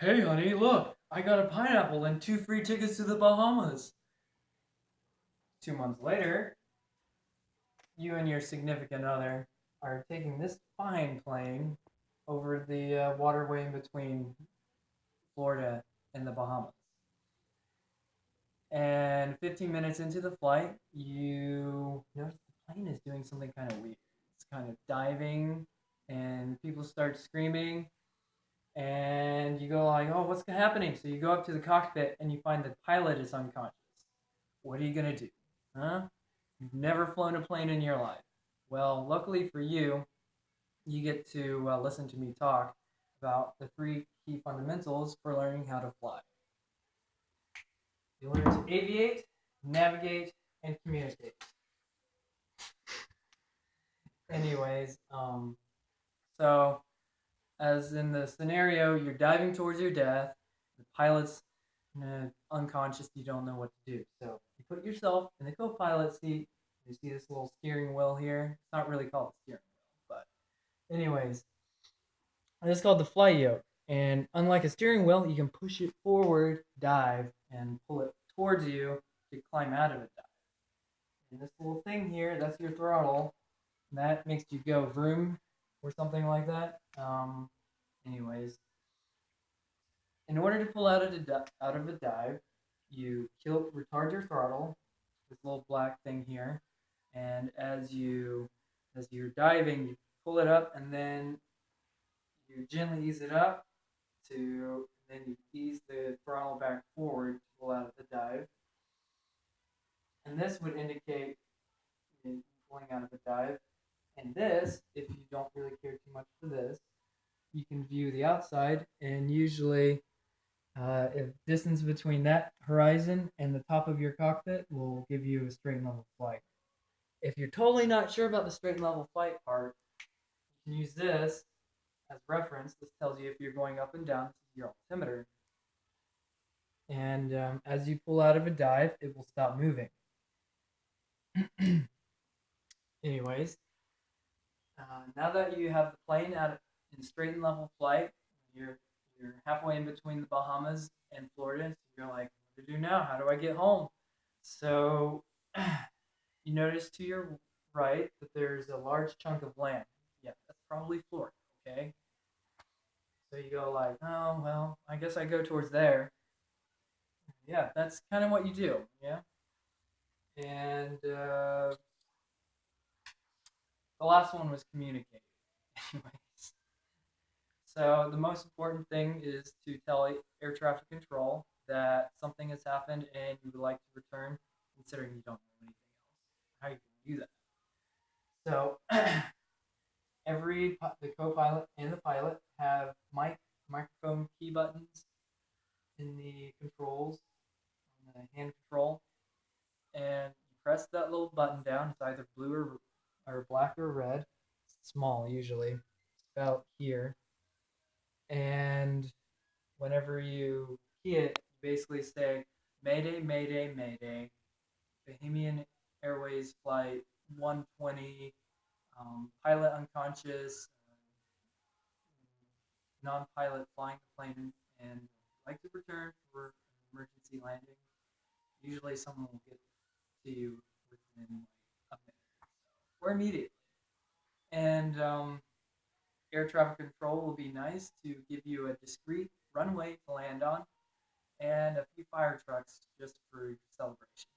Hey, honey, look, I got a pineapple and two free tickets to the Bahamas. 2 months later, you and your significant other are taking this fine plane over the waterway in between Florida and the Bahamas. And 15 minutes into the flight, you notice the plane is doing something kind of weird. It's kind of diving, and people start screaming, and you go like, "Oh, what's happening?" So you go up to the cockpit, and you find the pilot is unconscious. What are you gonna do? Huh? You've never flown a plane in your life. Well, luckily for you, you get to listen to me talk about the three key fundamentals for learning how to fly. You learn to aviate, navigate, and communicate. Anyways, so as in the scenario, you're diving towards your death. The pilot's unconscious. You don't know what to do. So you put yourself in the co-pilot seat. You see this little steering wheel here. It's not really called a steering wheel, but anyways, it's called the fly yoke. And unlike a steering wheel, you can push it forward, dive, and pull it towards you to climb out of a dive. And this little thing here, that's your throttle. And that makes you go vroom or something like that. Anyways, in order to pull out of a dive, you retard your throttle, this little black thing here, and as you're diving, you pull it up, and then you gently ease it up then you ease the throttle back forward to pull out of the dive, and this would indicate you pulling out of the dive. And this, if you don't really care too much for this, you can view the outside, and usually if distance between that horizon and the top of your cockpit will give you a straight and level flight. If you're totally not sure about the straight and level flight part, you can use this as reference. This tells you if you're going up and down. This is your altimeter. And as you pull out of a dive, it will stop moving. Anyways, now that you have the plane out in straight and level flight, you're you're halfway in between the Bahamas and Florida. So you're like, what to do now? How do I get home? So you notice to your right that there's a large chunk of land. Yeah, that's probably Florida. Okay. So you go like, oh well, I guess I go towards there. Yeah, that's kind of what you do. Yeah, and the last one was communicate. Anyways, so the most important thing is to tell air traffic control that something has happened and you would like to return, considering you don't know anything else. How you can do that? So the co-pilot and the pilot have microphone key buttons in the controls on the hand control, and you press that little button down. It's either blue or black or red. It's small usually. It's about here, and whenever you key it, you basically say Mayday, Mayday, Mayday, Bahamian Airways flight 120, pilot unconscious, non-pilot flying the plane, and like to return for an emergency landing. Usually, someone will get to you within like a minute or immediately. And air traffic control will be nice to give you a discreet runway to land on and a few fire trucks just for celebration.